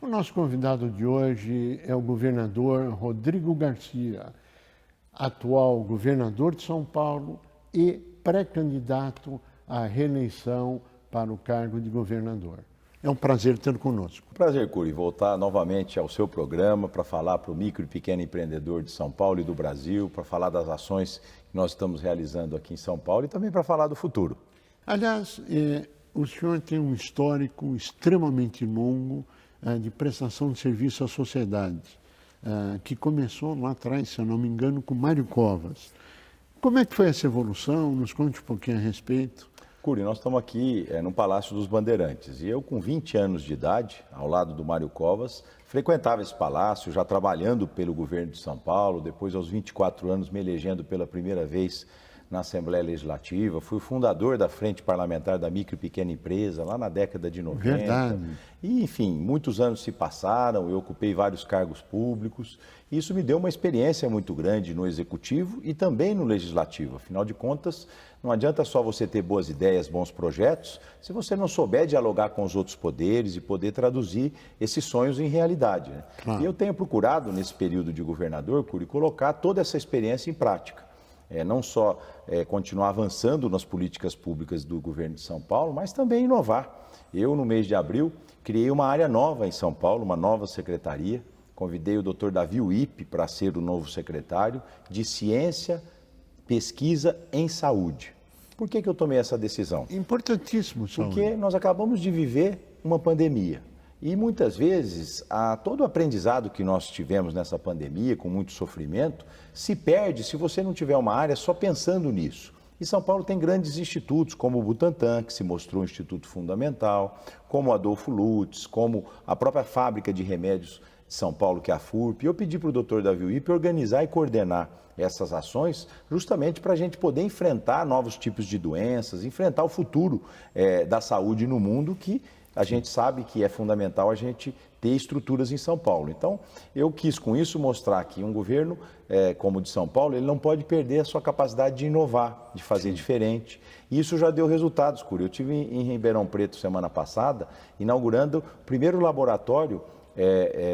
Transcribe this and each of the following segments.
O nosso convidado de hoje é o governador Rodrigo Garcia, atual governador de São Paulo e pré-candidato à reeleição para o cargo de governador. É um prazer tê-lo conosco. Prazer, Curi, voltar novamente ao seu programa para falar para o micro e pequeno empreendedor de São Paulo e do Brasil, para falar das ações que nós estamos realizando aqui em São Paulo e também para falar do futuro. Aliás, o senhor tem um histórico extremamente longo de prestação de serviço à sociedade, que começou lá atrás, se eu não me engano, com Mário Covas. Como é que foi essa evolução? Nos conte um pouquinho a respeito. Curi, nós estamos aqui no Palácio dos Bandeirantes e eu, com 20 anos de idade, ao lado do Mário Covas, frequentava esse palácio, já trabalhando pelo governo de São Paulo, depois aos 24 anos me elegendo pela primeira vez na Assembleia Legislativa, fui o fundador da Frente Parlamentar da Micro e Pequena Empresa, lá na década de 90. Verdade. E, enfim, muitos anos se passaram, eu ocupei vários cargos públicos, e isso me deu uma experiência muito grande no Executivo e também no Legislativo. Afinal de contas, não adianta só você ter boas ideias, bons projetos, se você não souber dialogar com os outros poderes e poder traduzir esses sonhos em realidade, né? Claro. E eu tenho procurado, nesse período de governador, Curi, colocar toda essa experiência em prática. Não só continuar avançando nas políticas públicas do governo de São Paulo, mas também inovar. Eu, no mês de abril, criei uma área nova em São Paulo, uma nova secretaria. Convidei o Dr. Davi Uip para ser o novo secretário de Ciência, Pesquisa em Saúde. Por que eu tomei essa decisão? Importantíssimo, senhor. Porque nós acabamos de viver uma pandemia. E muitas vezes, todo o aprendizado que nós tivemos nessa pandemia, com muito sofrimento, se perde se você não tiver uma área só pensando nisso. E São Paulo tem grandes institutos, como o Butantan, que se mostrou um instituto fundamental, como o Adolfo Lutz, como a própria fábrica de remédios de São Paulo, que é a FURP. E eu pedi para o Dr. Davi Uip organizar e coordenar essas ações, justamente para a gente poder enfrentar novos tipos de doenças, enfrentar o futuro da saúde no mundo, que a gente sabe que é fundamental a gente ter estruturas em São Paulo. Então, eu quis com isso mostrar que um governo como o de São Paulo, ele não pode perder a sua capacidade de inovar, de fazer diferente. E isso já deu resultados, Curi. Eu estive em Ribeirão Preto semana passada, inaugurando o primeiro laboratório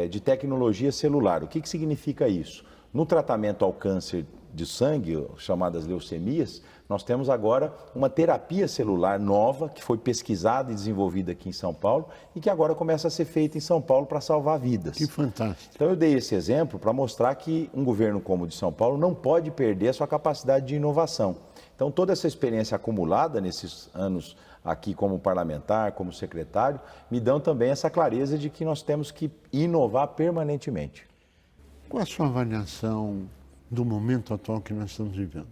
de tecnologia celular. O que significa isso? No tratamento ao câncer de sangue, chamadas leucemias, nós temos agora uma terapia celular nova que foi pesquisada e desenvolvida aqui em São Paulo e que agora começa a ser feita em São Paulo para salvar vidas. Que fantástico. Então eu dei esse exemplo para mostrar que um governo como o de São Paulo não pode perder a sua capacidade de inovação. Então toda essa experiência acumulada nesses anos aqui como parlamentar, como secretário, me dão também essa clareza de que nós temos que inovar permanentemente. Qual a sua avaliação do momento atual que nós estamos vivendo?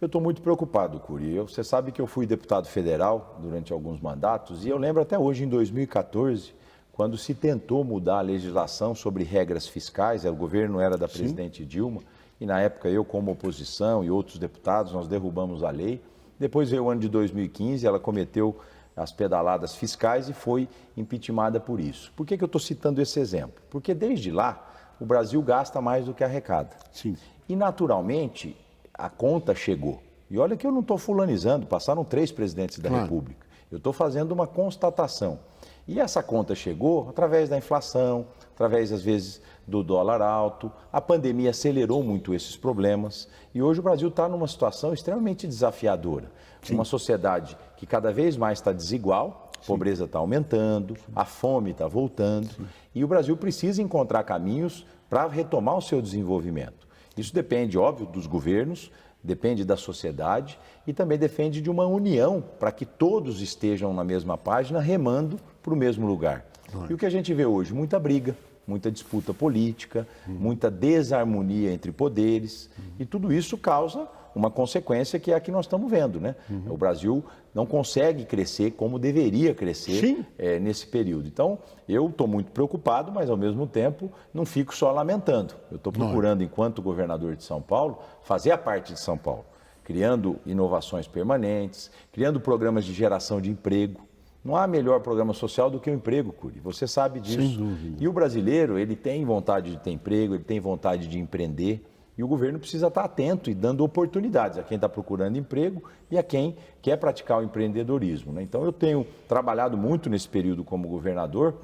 Eu estou muito preocupado, Curi. Você sabe que eu fui deputado federal durante alguns mandatos e eu lembro até hoje, em 2014, quando se tentou mudar a legislação sobre regras fiscais, o governo era da presidente Dilma, e na época eu, como oposição e outros deputados, nós derrubamos a lei. Depois veio o ano de 2015, ela cometeu as pedaladas fiscais e foi impeachmentada por isso. Por que eu estou citando esse exemplo? Porque desde lá, o Brasil gasta mais do que arrecada. Sim. E, naturalmente, a conta chegou. E olha que eu não estou fulanizando, passaram 3 presidentes da República. Eu estou fazendo uma constatação. E essa conta chegou através da inflação, através, às vezes, do dólar alto. A pandemia acelerou muito esses problemas. E hoje o Brasil está numa situação extremamente desafiadora. Sim. Uma sociedade que cada vez mais está desigual, a pobreza está aumentando, a fome está voltando. E o Brasil precisa encontrar caminhos para retomar o seu desenvolvimento. Isso depende, óbvio, dos governos, depende da sociedade e também depende de uma união para que todos estejam na mesma página, remando para o mesmo lugar. E o que a gente vê hoje? Muita briga, muita disputa política, muita desarmonia entre poderes e tudo isso causa uma consequência que é a que nós estamos vendo, né? O Brasil não consegue crescer como deveria crescer nesse período. Então, eu estou muito preocupado, mas ao mesmo tempo não fico só lamentando. Eu estou procurando, enquanto governador de São Paulo, fazer a parte de São Paulo, criando inovações permanentes, criando programas de geração de emprego. Não há melhor programa social do que o emprego, Curi. Você sabe disso. Sem dúvida. E o brasileiro, ele tem vontade de ter emprego, ele tem vontade de empreender. E o governo precisa estar atento e dando oportunidades a quem está procurando emprego e a quem quer praticar o empreendedorismo, né? Então, eu tenho trabalhado muito nesse período como governador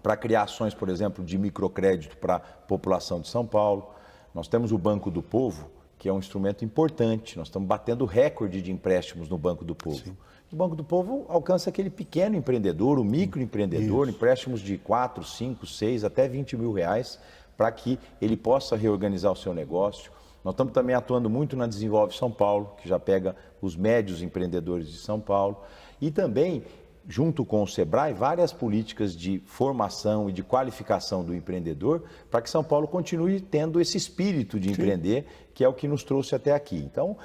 para criar ações, por exemplo, de microcrédito para a população de São Paulo. Nós temos o Banco do Povo, que é um instrumento importante. Nós estamos batendo recorde de empréstimos no Banco do Povo. Sim. O Banco do Povo alcança aquele pequeno empreendedor, o microempreendedor, empréstimos de 4, 5, 6, até 20 mil reais, para que ele possa reorganizar o seu negócio. Nós estamos também atuando muito na Desenvolve São Paulo, que já pega os médios empreendedores de São Paulo. E também, junto com o SEBRAE, várias políticas de formação e de qualificação do empreendedor, para que São Paulo continue tendo esse espírito de empreender, que é o que nos trouxe até aqui. Então,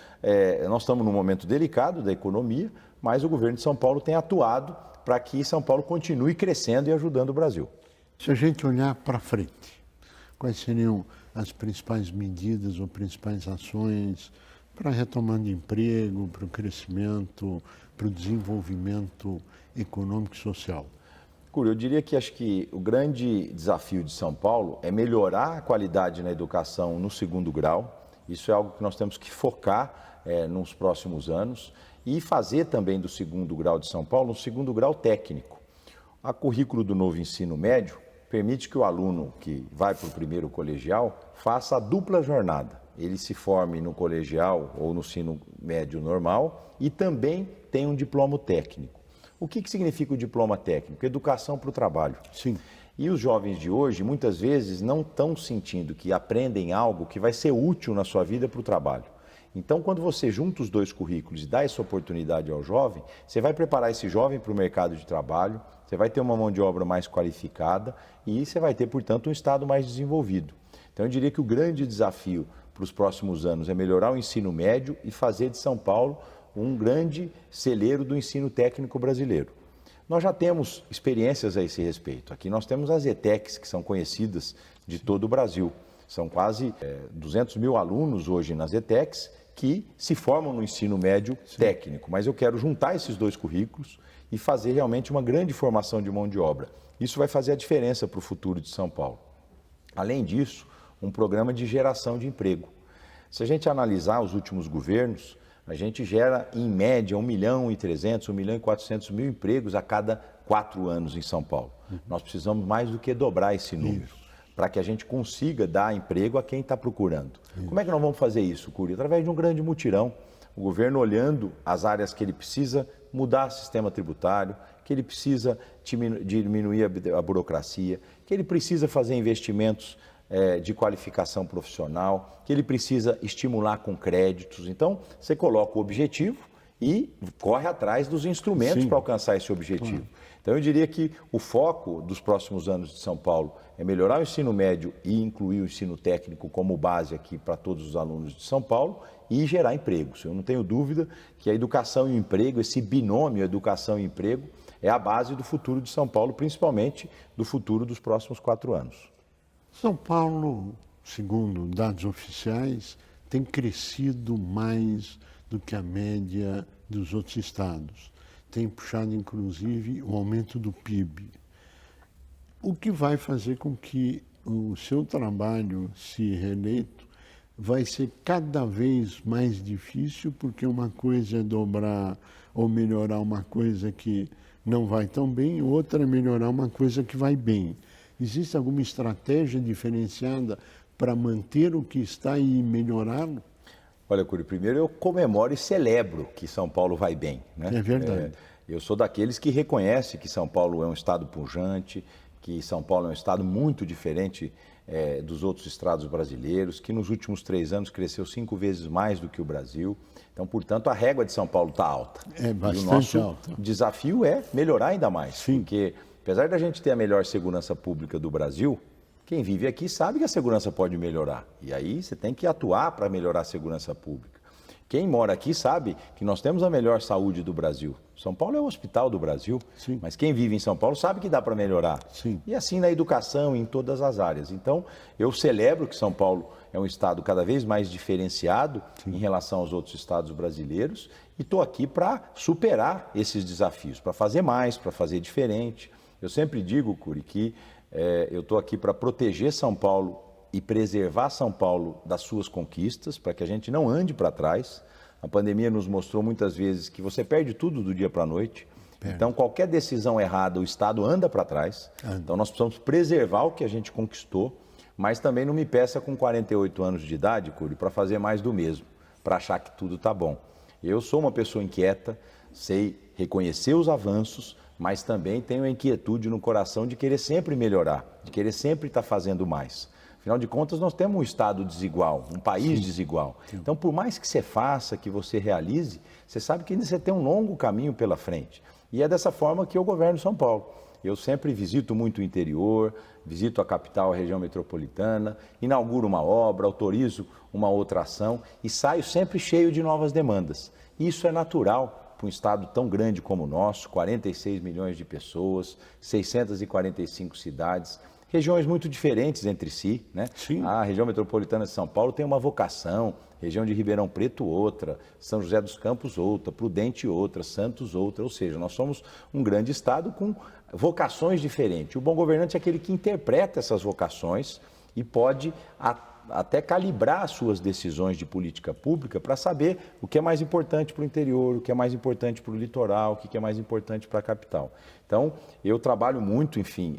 nós estamos num momento delicado da economia, mas o governo de São Paulo tem atuado para que São Paulo continue crescendo e ajudando o Brasil. Se a gente olhar para frente, quais seriam as principais medidas ou principais ações para a retomada de emprego, para o crescimento, para o desenvolvimento econômico e social? Curi, eu diria que acho que o grande desafio de São Paulo é melhorar a qualidade na educação no segundo grau. Isso é algo que nós temos que focar nos próximos anos e fazer também do segundo grau de São Paulo um segundo grau técnico. A currículo do novo ensino médio permite que o aluno que vai para o primeiro colegial faça a dupla jornada. Ele se forme no colegial ou no ensino médio normal e também tem um diploma técnico. O que significa o diploma técnico? Educação para o trabalho. Sim. E os jovens de hoje, muitas vezes, não estão sentindo que aprendem algo que vai ser útil na sua vida para o trabalho. Então, quando você junta os dois currículos e dá essa oportunidade ao jovem, você vai preparar esse jovem para o mercado de trabalho, você vai ter uma mão de obra mais qualificada e você vai ter, portanto, um Estado mais desenvolvido. Então, eu diria que o grande desafio para os próximos anos é melhorar o ensino médio e fazer de São Paulo um grande celeiro do ensino técnico brasileiro. Nós já temos experiências a esse respeito. Aqui nós temos as ETECs, que são conhecidas de todo o Brasil. São quase 200 mil alunos hoje nas ETECs que se formam no ensino médio técnico. Mas eu quero juntar esses dois currículos e fazer realmente uma grande formação de mão de obra. Isso vai fazer a diferença para o futuro de São Paulo. Além disso, um programa de geração de emprego. Se a gente analisar os últimos governos, a gente gera, em média, 1.300.000, 1.400.000 empregos a cada 4 anos em São Paulo. Nós precisamos mais do que dobrar esse número, para que a gente consiga dar emprego a quem está procurando. Como é que nós vamos fazer isso, Curi? Através de um grande mutirão. O governo olhando as áreas que ele precisa mudar o sistema tributário, que ele precisa diminuir a burocracia, que ele precisa fazer investimentos de qualificação profissional, que ele precisa estimular com créditos. Então, você coloca o objetivo e corre atrás dos instrumentos para alcançar esse objetivo. Então, eu diria que o foco dos próximos anos de São Paulo é melhorar o ensino médio e incluir o ensino técnico como base aqui para todos os alunos de São Paulo e gerar empregos. Eu não tenho dúvida que a educação e o emprego, esse binômio educação e emprego, é a base do futuro de São Paulo, principalmente do futuro dos próximos 4 anos. São Paulo, segundo dados oficiais, tem crescido mais do que a média dos outros estados. Tem puxado, inclusive, o aumento do PIB. O que vai fazer com que o seu trabalho, se reeleito, vai ser cada vez mais difícil, porque uma coisa é dobrar ou melhorar uma coisa que não vai tão bem, outra é melhorar uma coisa que vai bem. Existe alguma estratégia diferenciada para manter o que está e melhorá-lo? Olha, Curi, primeiro eu comemoro e celebro que São Paulo vai bem, né? É verdade. Eu sou daqueles que reconhece que São Paulo é um estado pujante, que São Paulo é um estado muito diferente dos outros estados brasileiros, que nos últimos 3 anos cresceu 5 vezes mais do que o Brasil. Então, portanto, a régua de São Paulo está alta. É bastante e o nosso alta. desafio é melhorar ainda mais. Sim. Porque, apesar da gente ter a melhor segurança pública do Brasil, quem vive aqui sabe que a segurança pode melhorar. E aí você tem que atuar para melhorar a segurança pública. Quem mora aqui sabe que nós temos a melhor saúde do Brasil. São Paulo é o hospital do Brasil, Sim. mas quem vive em São Paulo sabe que dá para melhorar. Sim. E assim na educação, em todas as áreas. Então, eu celebro que São Paulo é um estado cada vez mais diferenciado em relação aos outros estados brasileiros e estou aqui para superar esses desafios, para fazer mais, para fazer diferente. Eu sempre digo, Curi, que eu estou aqui para proteger São Paulo e preservar São Paulo das suas conquistas, para que a gente não ande para trás. A pandemia nos mostrou muitas vezes que você perde tudo do dia para a noite Então, qualquer decisão errada, o Estado anda para trás. Então, nós precisamos preservar o que a gente conquistou, mas também não me peça com 48 anos de idade, Cury, para fazer mais do mesmo, para achar que tudo está bom. Eu sou uma pessoa inquieta, sei reconhecer os avanços, mas também tenho a inquietude no coração de querer sempre melhorar, de querer sempre estar fazendo mais. Afinal de contas, nós temos um Estado desigual, um país desigual. Então, por mais que você faça, que você realize, você sabe que ainda você tem um longo caminho pela frente. E é dessa forma que eu governo São Paulo. Eu sempre visito muito o interior, visito a capital, a região metropolitana, inauguro uma obra, autorizo uma outra ação e saio sempre cheio de novas demandas. Isso é natural para um estado tão grande como o nosso, 46 milhões de pessoas, 645 cidades, regiões muito diferentes entre si, né? Sim. A região metropolitana de São Paulo tem uma vocação, região de Ribeirão Preto outra, São José dos Campos outra, Prudente outra, Santos outra, ou seja, nós somos um grande estado com vocações diferentes. O bom governante é aquele que interpreta essas vocações e pode até calibrar as suas decisões de política pública para saber o que é mais importante para o interior, o que é mais importante para o litoral, o que é mais importante para a capital. Então, eu trabalho muito, enfim,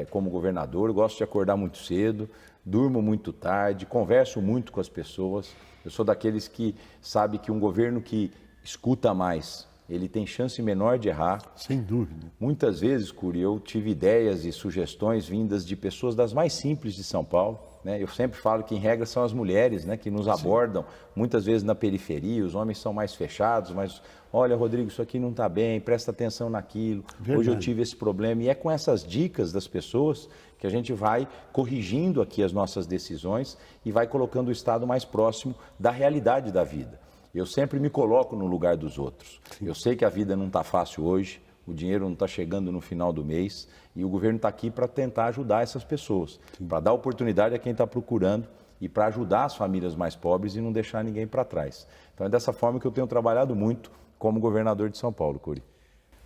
como governador, eu gosto de acordar muito cedo, durmo muito tarde, converso muito com as pessoas. Eu sou daqueles que sabe que um governo que escuta mais, ele tem chance menor de errar. Sem dúvida. Muitas vezes, Cury, eu tive ideias e sugestões vindas de pessoas das mais simples de São Paulo, né? Eu sempre falo que, em regra, são as mulheres, né, que nos abordam, muitas vezes na periferia, os homens são mais fechados, mas, olha, Rodrigo, isso aqui não está bem, presta atenção naquilo, Verdade. Hoje eu tive esse problema. E é com essas dicas das pessoas que a gente vai corrigindo aqui as nossas decisões e vai colocando o Estado mais próximo da realidade da vida. Eu sempre me coloco no lugar dos outros. Eu sei que a vida não está fácil hoje, o dinheiro não está chegando no final do mês e o governo está aqui para tentar ajudar essas pessoas, para dar oportunidade a quem está procurando e para ajudar as famílias mais pobres e não deixar ninguém para trás. Então é dessa forma que eu tenho trabalhado muito como governador de São Paulo, Cury.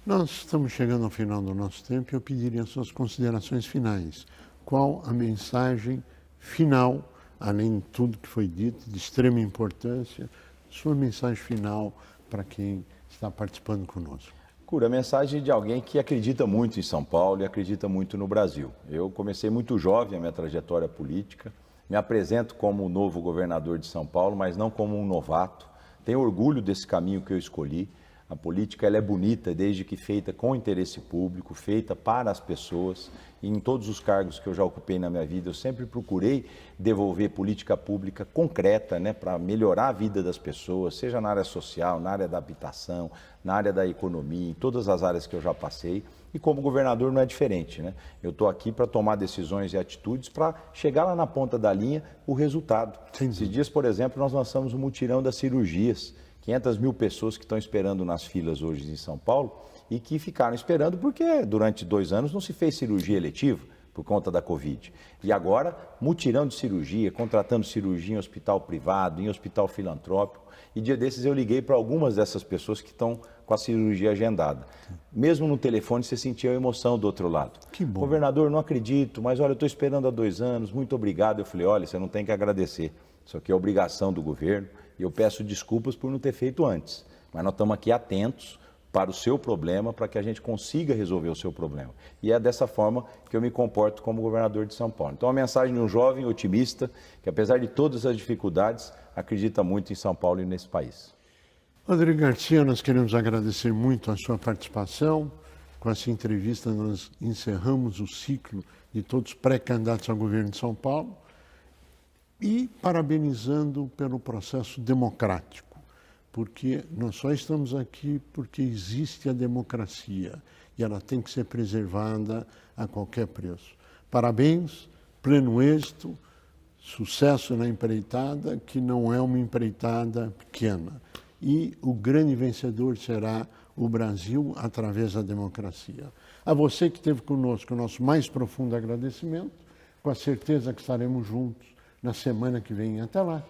Nós estamos chegando ao final do nosso tempo e eu pediria as suas considerações finais. Qual a mensagem final, além de tudo que foi dito, de extrema importância, sua mensagem final para quem está participando conosco? Cury, a mensagem de alguém que acredita muito em São Paulo e acredita muito no Brasil. Eu comecei muito jovem a minha trajetória política, me apresento como o novo governador de São Paulo, mas não como um novato. Tenho orgulho desse caminho que eu escolhi. A política ela é bonita desde que feita com interesse público, feita para as pessoas. E em todos os cargos que eu já ocupei na minha vida, eu sempre procurei devolver política pública concreta, né, para melhorar a vida das pessoas, seja na área social, na área da habitação, na área da economia, em todas as áreas que eu já passei. E como governador não é diferente, né? Eu estou aqui para tomar decisões e atitudes para chegar lá na ponta da linha o resultado. Esses dias, por exemplo, nós lançamos o mutirão das cirurgias. 500 mil pessoas que estão esperando nas filas hoje em São Paulo e que ficaram esperando porque durante 2 anos não se fez cirurgia eletiva por conta da Covid. E agora, mutirão de cirurgia, contratando cirurgia em hospital privado, em hospital filantrópico. E dia desses eu liguei para algumas dessas pessoas que estão com a cirurgia agendada. Mesmo no telefone você sentia a emoção do outro lado. Que bom. Governador, não acredito, mas olha, eu estou esperando há 2 anos, muito obrigado. Eu falei, olha, você não tem que agradecer. Isso aqui é obrigação do governo. E eu peço desculpas por não ter feito antes, mas nós estamos aqui atentos para o seu problema, para que a gente consiga resolver o seu problema. E é dessa forma que eu me comporto como governador de São Paulo. Então, a mensagem de um jovem otimista, que apesar de todas as dificuldades, acredita muito em São Paulo e nesse país. Rodrigo Garcia, nós queremos agradecer muito a sua participação. Com essa entrevista, nós encerramos o ciclo de todos os pré-candidatos ao governo de São Paulo. E parabenizando pelo processo democrático, porque nós só estamos aqui porque existe a democracia e ela tem que ser preservada a qualquer preço. Parabéns, pleno êxito, sucesso na empreitada, que não é uma empreitada pequena. E o grande vencedor será o Brasil através da democracia. A você que esteve conosco, o nosso mais profundo agradecimento, com a certeza que estaremos juntos na semana que vem. Até lá.